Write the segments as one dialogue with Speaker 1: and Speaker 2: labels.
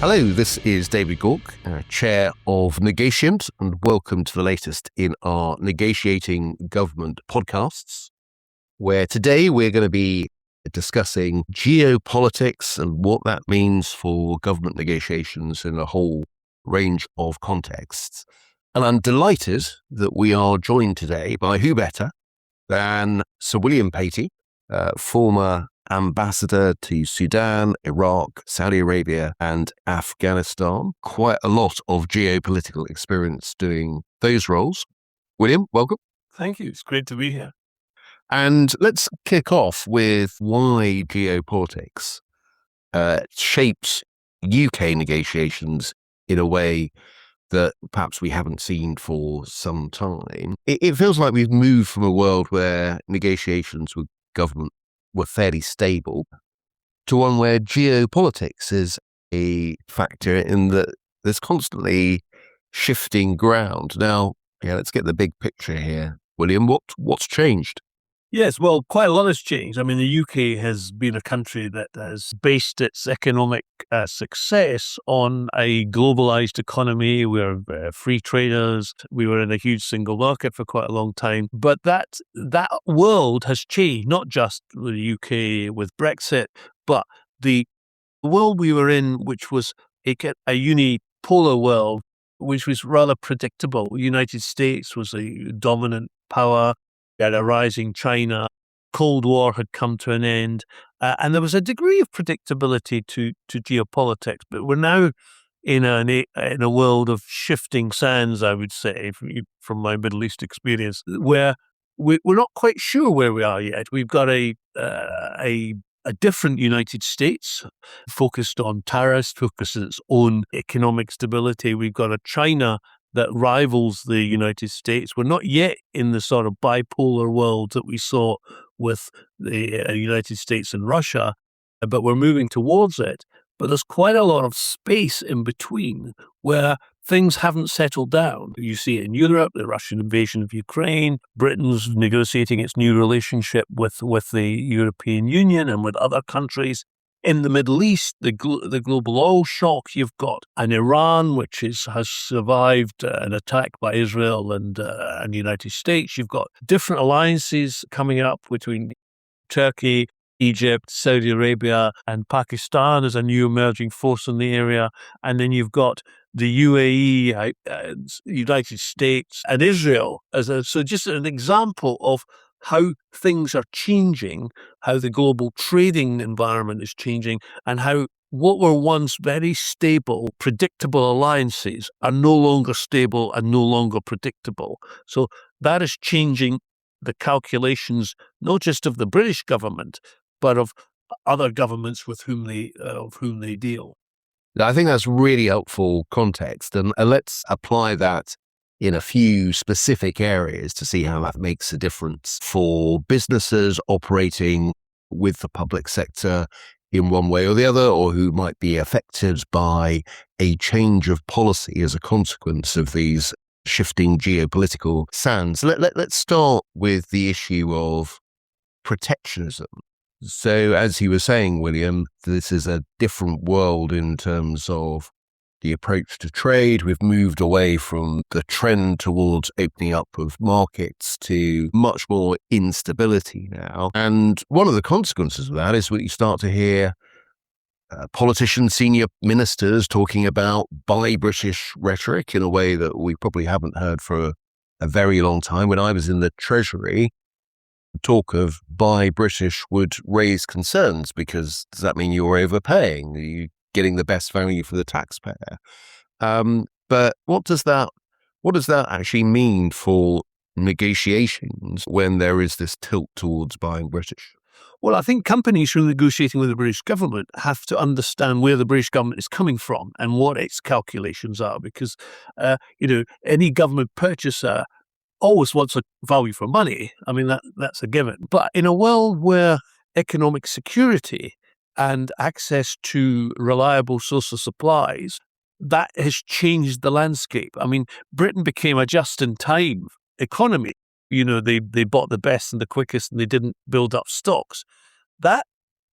Speaker 1: Hello, this is David Gauke, Chair of Negations, and welcome to the latest in our Negotiating Government podcasts, where today we're going to be discussing geopolitics and what that means for government negotiations in a whole range of contexts. And I'm delighted that we are joined today by who better than Sir William Patey, former ambassador to Sudan, Iraq, Saudi Arabia, and Afghanistan. Quite a lot of geopolitical experience doing those roles. William, welcome.
Speaker 2: Thank you. It's great to be here.
Speaker 1: And let's kick off with why geopolitics shapes UK negotiations in a way that perhaps we haven't seen for some time. It feels like we've moved from a world where negotiations with government were fairly stable to one where geopolitics is a factor in that there's constantly shifting ground. Now, let's get the big picture here. William, what's changed?
Speaker 2: Yes, well, quite a lot has changed. I mean, the UK has been a country that has based its economic success on a globalized economy. We're free traders. We were in a huge single market for quite a long time. But that world has changed, not just the UK with Brexit, but the world we were in, which was a unipolar world, which was rather predictable. The United States was a dominant power. We had a rising China, Cold War had come to an end, and there was a degree of predictability to geopolitics. But we're now in a world of shifting sands, I would say, from my Middle East experience, where we're not quite sure where we are yet. We've got a different United States focused on tariffs, focused on its own economic stability. We've got a China that rivals the United States. We're not yet in the sort of bipolar world that we saw with the United States and Russia, but we're moving towards it. But there's quite a lot of space in between where things haven't settled down. You see it in Europe, the Russian invasion of Ukraine, Britain's negotiating its new relationship with the European Union and with other countries. In the Middle East, the global oil shock, you've got an Iran which has survived an attack by Israel and the United States. You've got different alliances coming up between Turkey, Egypt, Saudi Arabia, and Pakistan as a new emerging force in the area. And then you've got the UAE, United States, and Israel so just an example of how things are changing, how the global trading environment is changing, and how what were once very stable, predictable alliances are no longer stable and no longer predictable. So that is changing the calculations, not just of the British government, but of other governments with whom they deal.
Speaker 1: I think that's really helpful context, and let's apply that in a few specific areas to see how that makes a difference for businesses operating with the public sector in one way or the other, or who might be affected by a change of policy as a consequence of these shifting geopolitical sands. Let's start with the issue of protectionism. So as you were saying, William, this is a different world in terms of the approach to trade. We've moved away from the trend towards opening up of markets to much more instability now. And one of the consequences of that is when you start to hear politicians, senior ministers talking about buy British rhetoric in a way that we probably haven't heard for a very long time. When I was in the Treasury, talk of buy British would raise concerns because does that mean you're overpaying? Are you getting the best value for the taxpayer? But what does that actually mean for negotiations when there is this tilt towards buying British?
Speaker 2: Well, I think companies who are negotiating with the British government have to understand where the British government is coming from and what its calculations are, because any government purchaser always wants a value for money. I mean, that's a given. But in a world where economic security and access to reliable source of supplies, that has changed the landscape. I mean, Britain became a just-in-time economy. They bought the best and the quickest and they didn't build up stocks. That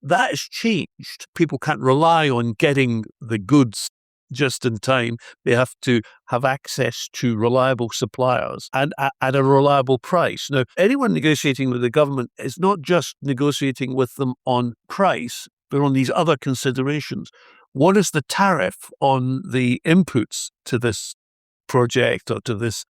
Speaker 2: has changed. People can't rely on getting the goods just in time. They have to have access to reliable suppliers and at a reliable price. Now, anyone negotiating with the government is not just negotiating with them on price, but on these other considerations. What is the tariff on the inputs to this project or to this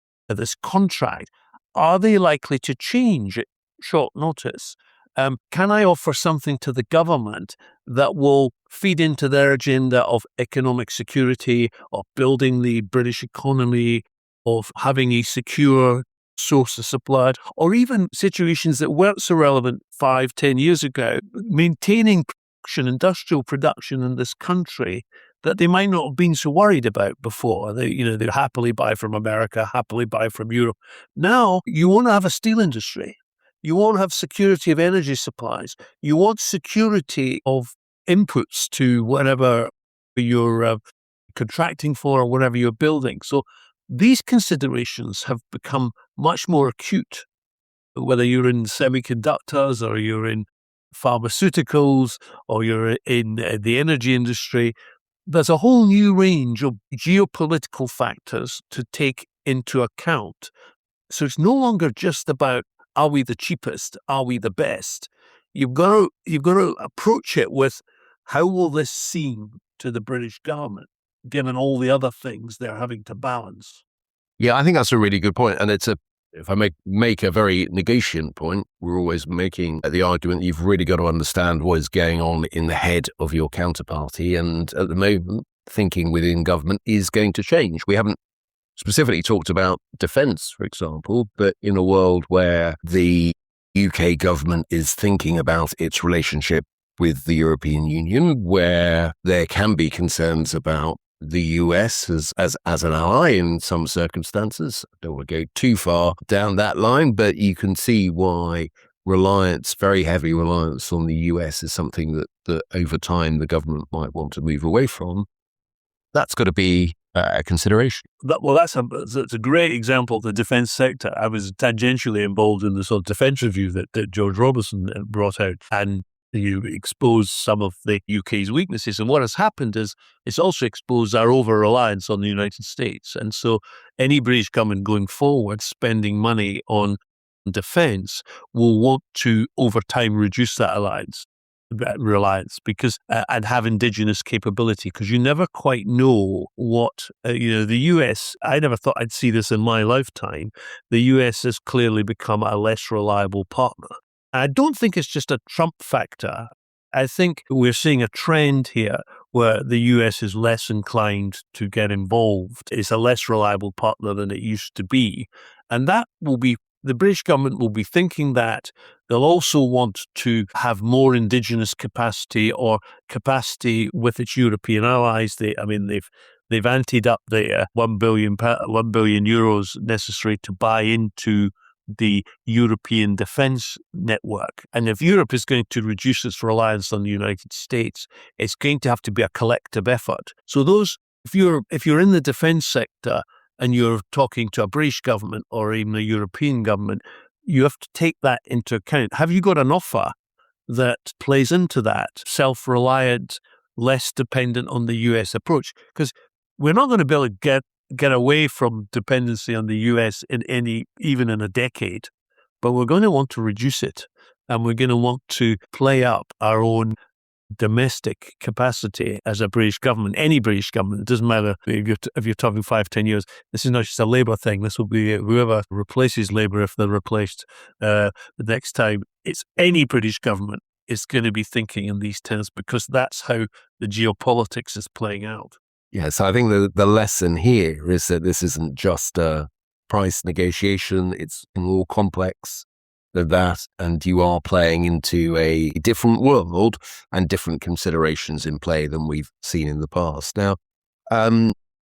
Speaker 2: contract? Are they likely to change at short notice? Can I offer something to the government that will feed into their agenda of economic security, of building the British economy, of having a secure source of supply, or even situations that weren't so relevant 5-10 years ago, maintaining industrial production in this country that they might not have been so worried about before. They happily buy from America, happily buy from Europe. Now you want to have a steel industry. You won't have security of energy supplies. You want security of inputs to whatever you're contracting for or whatever you're building. So these considerations have become much more acute, whether you're in semiconductors or you're in pharmaceuticals or you're in the energy industry. There's a whole new range of geopolitical factors to take into account. So it's no longer just about, are we the cheapest? Are we the best? You've got to approach it with, how will this seem to the British government, given all the other things they're having to balance?
Speaker 1: Yeah, I think that's a really good point. And if I make a very negation point, we're always making the argument you've really got to understand what is going on in the head of your counterparty. And at the moment, thinking within government is going to change. We haven't specifically talked about defence, for example, but in a world where the UK government is thinking about its relationship with the European Union, where there can be concerns about the US as an ally in some circumstances. I don't want to go too far down that line, but you can see why very heavy reliance on the US is something that over time the government might want to move away from. That's got to be a consideration.
Speaker 2: That's a great example of the defence sector. I was tangentially involved in the sort of defence review that George Robertson brought out, and you expose some of the UK's weaknesses. And what has happened is it's also exposed our over-reliance on the United States. And so any British government going forward spending money on defence will want to, over time, reduce that reliance because and have indigenous capability, because you never quite know what the US. I never thought I'd see this in my lifetime. The US has clearly become a less reliable partner. I don't think it's just a Trump factor. I think we're seeing a trend here where the US is less inclined to get involved. It's a less reliable partner than it used to be. And that will be, the British government will be thinking that. They'll also want to have more indigenous capacity or capacity with its European allies. They've anteed up the 1 billion euros necessary to buy into the European defence network. And if Europe is going to reduce its reliance on the United States, it's going to have to be a collective effort. So if you're in the defence sector and you're talking to a British government or even a European government, you have to take that into account. Have you got an offer that plays into that self-reliant, less dependent on the US approach? Because we're not going to be able to get away from dependency on the US even in a decade, but we're going to want to reduce it, and we're going to want to play up our own domestic capacity as a British government, any British government. It doesn't matter if you're talking 5-10 years. This is not just a Labour thing. This will be whoever replaces Labour, if they're replaced the next time. It's any British government is going to be thinking in these terms, because that's how the geopolitics is playing out.
Speaker 1: Yeah, so I think the lesson here is that this isn't just a price negotiation. It's more complex than that, and you are playing into a different world and different considerations in play than we've seen in the past. Now,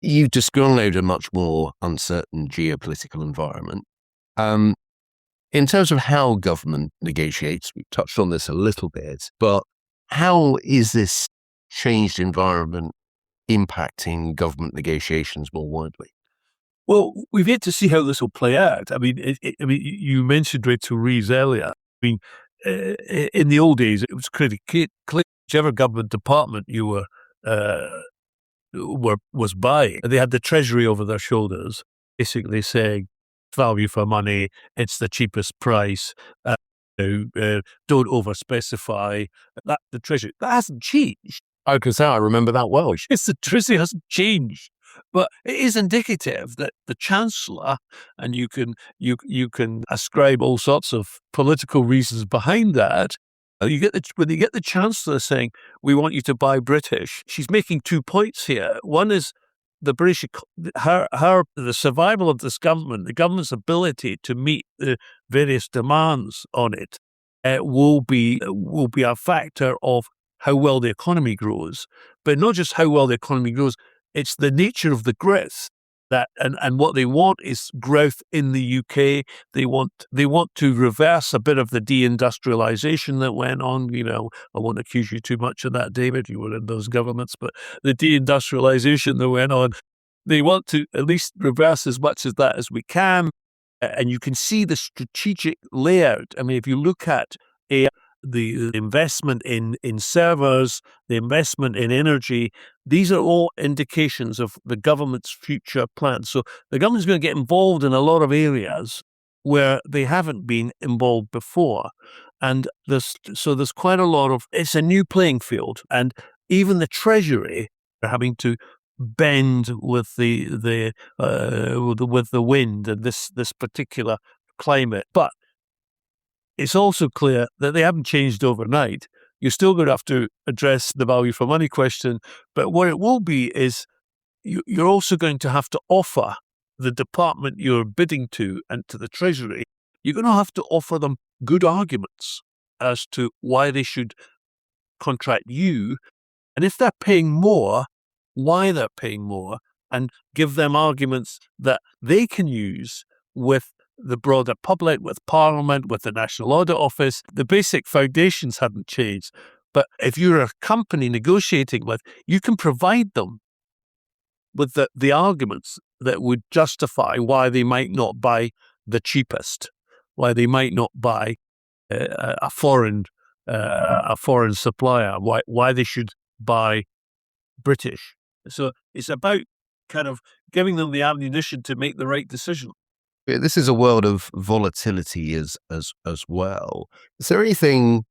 Speaker 1: you've described a much more uncertain geopolitical environment. In terms of how government negotiates, we've touched on this a little bit, but how is this changed environment impacting government negotiations more widely?
Speaker 2: Well, we've yet to see how this will play out. I mean, you mentioned Rachel Reeves earlier. I mean, in the old days, it was clear whichever government department you were was buying. They had the Treasury over their shoulders, basically saying, value for money, it's the cheapest price, don't overspecify. That the Treasury, that hasn't changed.
Speaker 1: I can say I remember that well.
Speaker 2: It's the Treasury hasn't changed. But it is indicative that the Chancellor, and you can ascribe all sorts of political reasons behind that. When you get the Chancellor saying, we want you to buy British, she's making 2 points here. One is the British, the survival of this government, the government's ability to meet the various demands on it, will be a factor of how well the economy grows. But not just how well the economy grows, it's the nature of the growth. And what they want is growth in the UK. They want to reverse a bit of the deindustrialization that went on. I won't accuse you too much of that, David. You were in those governments, but the deindustrialization that went on, they want to at least reverse as much of that as we can. And you can see the strategic layout. I mean, if you look at the investment in servers, the investment in energy, these are all indications of the government's future plans. So the government's going to get involved in a lot of areas where they haven't been involved before. And there's quite a lot of, it's a new playing field. And even the Treasury are having to bend with the wind and this particular climate. But it's also clear that they haven't changed overnight. You're still going to have to address the value for money question, but what it will be is you're also going to have to offer the department you're bidding to and to the Treasury, you're going to have to offer them good arguments as to why they should contract you. And if they're paying more, why they're paying more, and give them arguments that they can use with the broader public, with Parliament, with the National Audit Office. The basic foundations haven't changed. But if you're a company negotiating with, you can provide them with the arguments that would justify why they might not buy the cheapest, why they might not buy a foreign supplier, why they should buy British. So it's about kind of giving them the ammunition to make the right decision.
Speaker 1: This is a world of volatility as well. Is there anything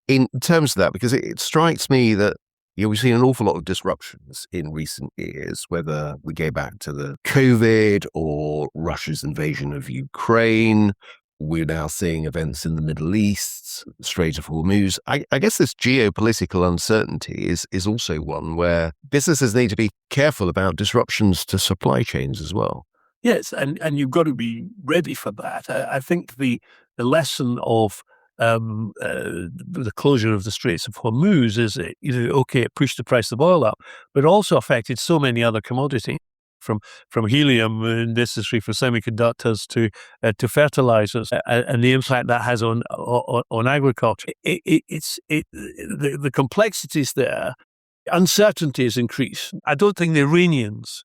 Speaker 1: in terms of that? Because it strikes me that we've seen an awful lot of disruptions in recent years, whether we go back to the COVID or Russia's invasion of Ukraine. We're now seeing events in the Middle East, Strait of Hormuz. I guess this geopolitical uncertainty is also one where businesses need to be careful about disruptions to supply chains as well.
Speaker 2: Yes, and you've got to be ready for that. I think the lesson of the closure of the Straits of Hormuz is, it pushed the price of oil up, but also affected so many other commodities, from helium necessary for semiconductors to fertilizers, and the impact that has on agriculture. The complexities there, uncertainty has increased. I don't think the Iranians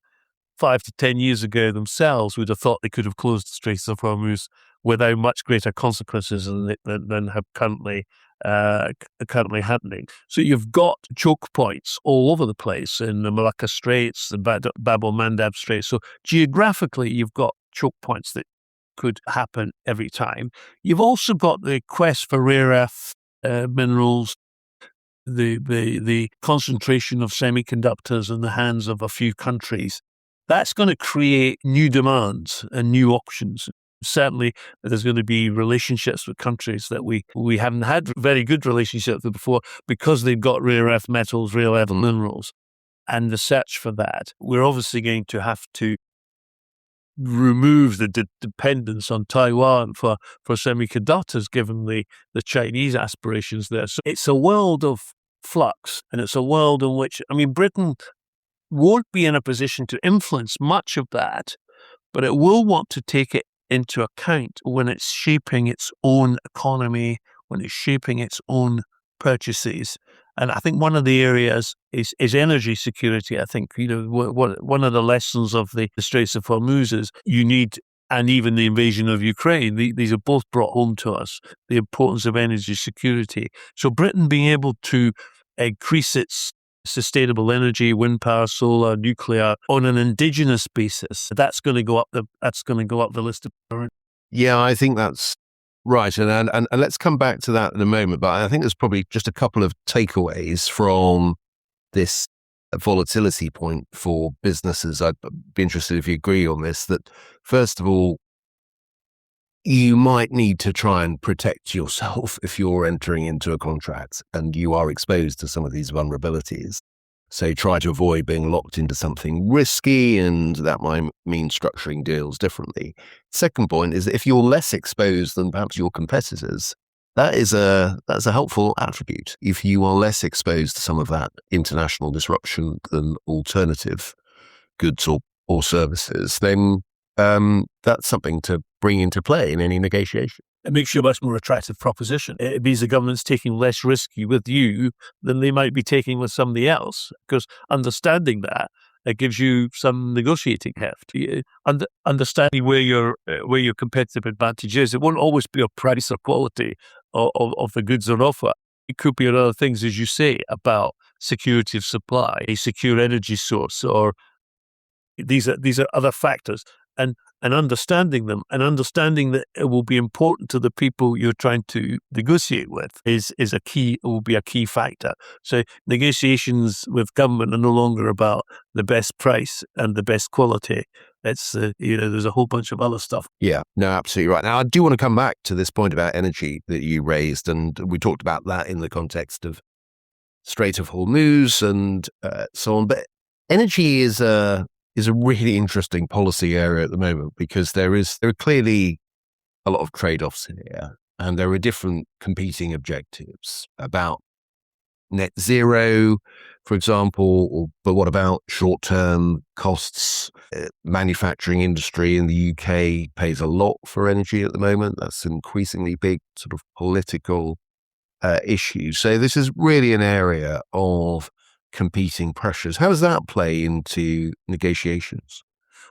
Speaker 2: 5 to 10 years ago themselves would have thought they could have closed the Straits of Hormuz without much greater consequences than have currently happening. So you've got choke points all over the place in the Malacca Straits, the Bab el-Mandab Straits. So geographically, you've got choke points that could happen every time. You've also got the quest for rare earth minerals, the concentration of semiconductors in the hands of a few countries. That's going to create new demands and new options. Certainly, there's going to be relationships with countries that we haven't had very good relationships with before because they've got rare earth metals, rare earth minerals, and the search for that. We're obviously going to have to remove the dependence on Taiwan for semiconductors, given the Chinese aspirations there. So it's a world of flux, and it's a world in which, Britain won't be in a position to influence much of that, but it will want to take it into account when it's shaping its own economy, when it's shaping its own purchases. And I think one of the areas is energy security. I think, one of the lessons of the Straits of Hormuz is and even the invasion of Ukraine, these are both brought home to us, the importance of energy security. So Britain being able to increase its sustainable energy, wind power, solar, nuclear, on an indigenous basis. That's going to go up the list of priorities.
Speaker 1: Yeah, I think that's right. And let's come back to that in a moment. But I think there's probably just a couple of takeaways from this volatility point for businesses. I'd be interested if you agree on this, that first of all, you might need to try and protect yourself if you're entering into a contract and you are exposed to some of these vulnerabilities. So try to avoid being locked into something risky, and that might mean structuring deals differently. Second point is that if you're less exposed than perhaps your competitors, that's a helpful attribute. If you are less exposed to some of that international disruption than alternative goods or services, then that's something to bring into play in any negotiation.
Speaker 2: It makes you a much more attractive proposition. It means the government's taking less risky with you than they might be taking with somebody else, because understanding that, it gives you some negotiating heft. Understanding where your competitive advantage is. It won't always be a price or quality of the goods on offer. It could be on other things, as you say, about security of supply, a secure energy source, or these are other factors. And understanding them, and understanding that it will be important to the people you're trying to negotiate with is a key. It will be a key factor. So negotiations with government are no longer about the best price and the best quality. It's there's a whole bunch of other stuff.
Speaker 1: Yeah, no, absolutely right. Now I do want to come back to this point about energy that you raised, and we talked about that in the context of Strait of Hormuz and so on. But energy is a really interesting policy area at the moment, because there are clearly a lot of trade-offs here, and there are different competing objectives about net zero, for example, but what about short-term costs? Manufacturing industry in the UK pays a lot for energy at the moment. That's an increasingly big sort of political issue. So this is really an area of competing pressures. How does that play into negotiations?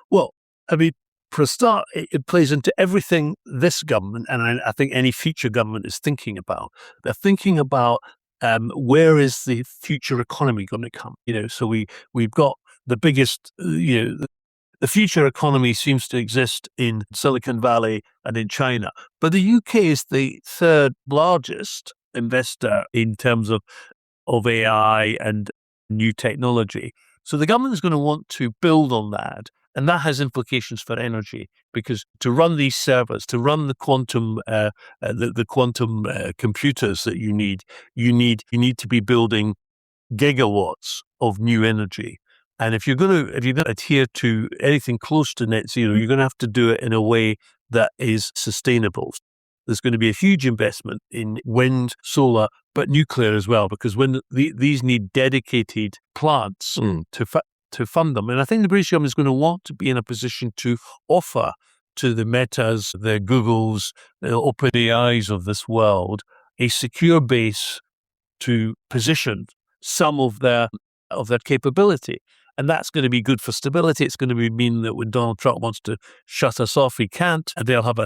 Speaker 2: Well, I mean, for a start, it plays into everything this government, and I think any future government is thinking about. They're thinking about where is the future economy going to come? So we've got the biggest, the future economy seems to exist in Silicon Valley and in China, but the UK is the third largest investor in terms of AI and new technology. So the government is going to want to build on that. And that has implications for energy, because to run these servers, to run the quantum, computers that you need to be building gigawatts of new energy. And if you're going to adhere to anything close to net zero, you're going to have to do it in a way that is sustainable. There's going to be a huge investment in wind, solar, but nuclear as well, because when these need dedicated plants to fund them. And I think the British government is going to want to be in a position to offer to the Metas, the Googles, the OpenAIs of this world a secure base to position some of their capability. And that's going to be good for stability. It's going to mean that when Donald Trump wants to shut us off, he can't. And they'll have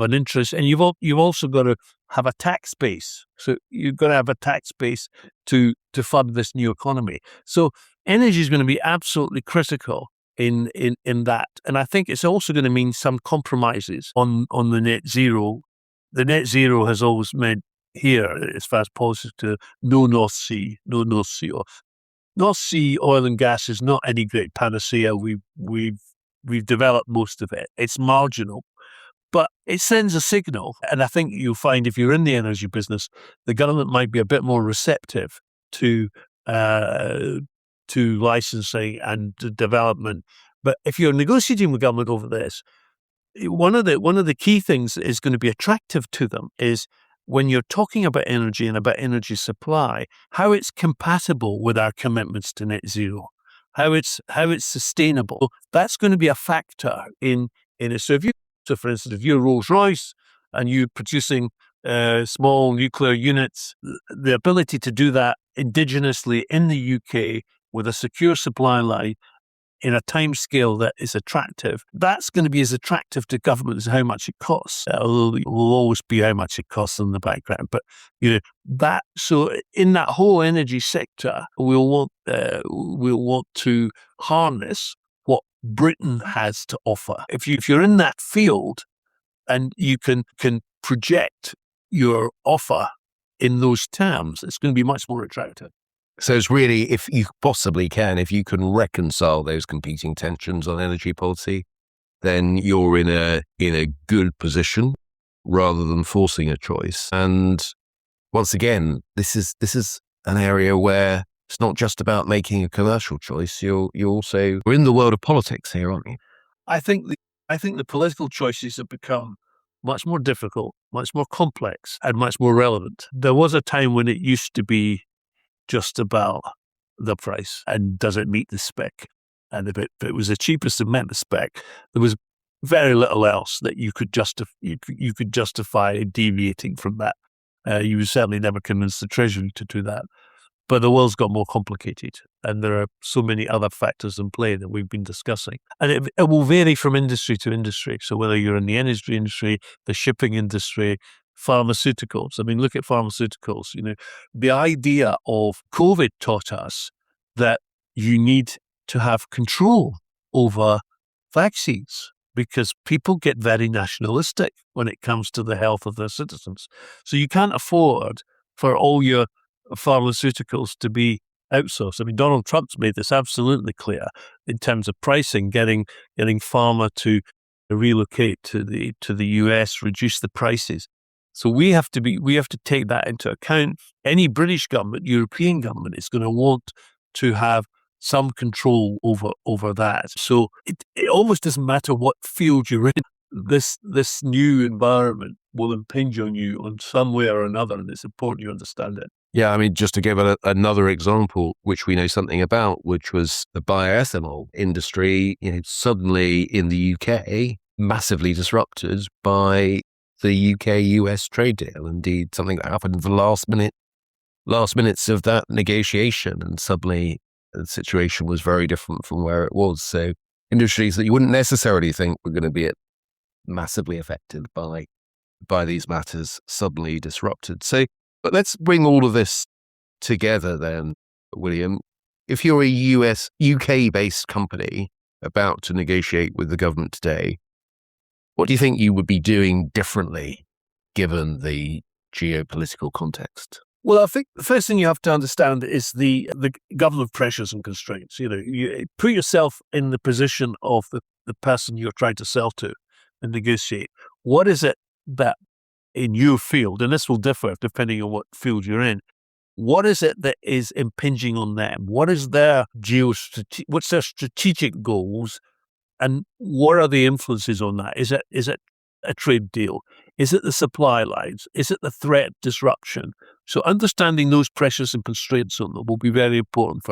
Speaker 2: an interest. And you've also got to have a tax base. So you've got to have a tax base to fund this new economy. So energy is going to be absolutely critical in that. And I think it's also going to mean some compromises on the net zero. The net zero has always meant here, as far as policies, to no North Sea. North Sea oil and gas is not any great panacea. We've developed most of it. It's marginal, but it sends a signal. And I think you'll find, if you're in the energy business, the government might be a bit more receptive to licensing and development. But if you're negotiating with government over this, one of the key things that is going to be attractive to them is, when you're talking about energy and about energy supply, how it's compatible with our commitments to net zero, how it's sustainable. That's going to be a factor in it. So for instance, if you're Rolls-Royce and you're producing small nuclear units, the ability to do that indigenously in the UK with a secure supply line in a time scale that is attractive, that's going to be as attractive to government as how much it costs. Although it will always be how much it costs in the background. But so in that whole energy sector, we'll want to harness what Britain has to offer. If you're in that field and you can project your offer in those terms, it's going to be much more attractive.
Speaker 1: So it's really, if you possibly can, if you can reconcile those competing tensions on energy policy, then you're in a good position rather than forcing a choice. And once again, this is an area where it's not just about making a commercial choice. We're in the world of politics here, aren't you?
Speaker 2: I think the political choices have become much more difficult, much more complex, and much more relevant. There was a time when it used to be just about the price and does it meet the spec. And if it was the cheapest and met the spec, there was very little else that you could justify deviating from that. You would certainly never convince the Treasury to do that. But the world's got more complicated, and there are so many other factors in play that we've been discussing. And it will vary from industry to industry. So whether you're in the energy industry, the shipping industry, pharmaceuticals. I mean, look at pharmaceuticals. The idea of COVID taught us that you need to have control over vaccines because people get very nationalistic when it comes to the health of their citizens. So you can't afford for all your pharmaceuticals to be outsourced. I mean, Donald Trump's made this absolutely clear in terms of pricing, getting pharma to relocate to the US, reduce the prices. So we have to take that into account. Any British government, European government is going to want to have some control over that. So it almost doesn't matter what field you're in. This new environment will impinge on you on some way or another, and it's important you understand it.
Speaker 1: Yeah, I mean, just to give another example, which we know something about, which was the bioethanol industry, suddenly in the UK, massively disrupted by the UK-US trade deal. Indeed, something that happened in the last minutes of that negotiation, and suddenly the situation was very different from where it was. So industries that you wouldn't necessarily think were going to be massively affected by these matters suddenly disrupted. So, but let's bring all of this together then, William. If you're a UK-based company about to negotiate with the government today, what do you think you would be doing differently given the geopolitical context?
Speaker 2: Well, I think the first thing you have to understand is the government pressures and constraints. You put yourself in the position of the person you're trying to sell to and negotiate. What is it that in your field, and this will differ depending on what field you're in, what is it that is impinging on them? What is what's their strategic goals? And what are the influences on that? Is it a trade deal? Is it the supply lines? Is it the threat disruption? So understanding those pressures and constraints on them will be very important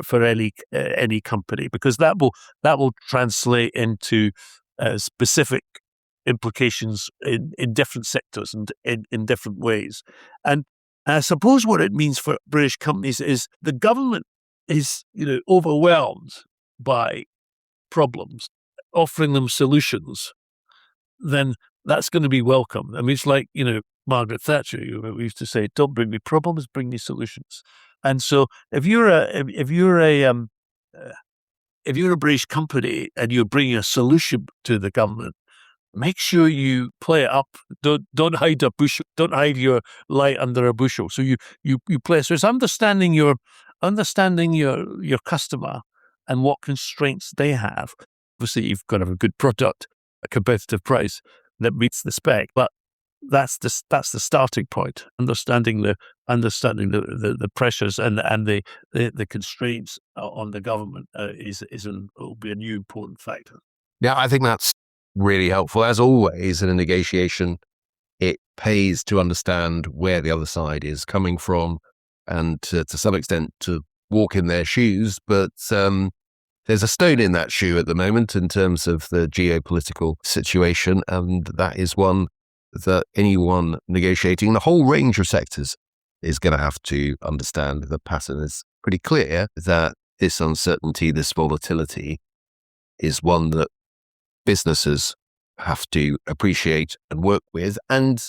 Speaker 2: for any company, because that will translate into specific implications in different sectors and in different ways. And I suppose what it means for British companies is the government is overwhelmed by problems, offering them solutions, then that's going to be welcome. I mean, it's like, Margaret Thatcher, we used to say, don't bring me problems, bring me solutions. And so if you're a British company and you're bringing a solution to the government, make sure you play it up. Don't hide your light under a bushel. So you play. So it's understanding your customer and what constraints they have. Obviously, you've got to have a good product, a competitive price that meets the spec. But that's the starting point. Understanding the pressures and the constraints on the government will be a new important factor.
Speaker 1: Yeah, I think that's really helpful. As always in a negotiation, it pays to understand where the other side is coming from, and to some extent to walk in their shoes. But there's a stone in that shoe at the moment in terms of the geopolitical situation, and that is one that anyone negotiating the whole range of sectors is going to have to understand. The pattern is pretty clear that this uncertainty, this volatility is one that businesses have to appreciate and work with, and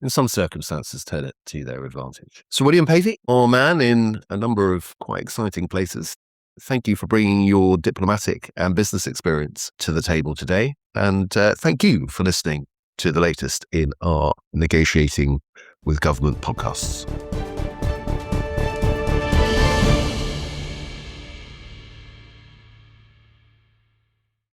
Speaker 1: in some circumstances turn it to their advantage. Sir William Patey, our man in a number of quite exciting places, thank you for bringing your diplomatic and business experience to the table today. And thank you for listening to the latest in our Negotiating with Government podcasts.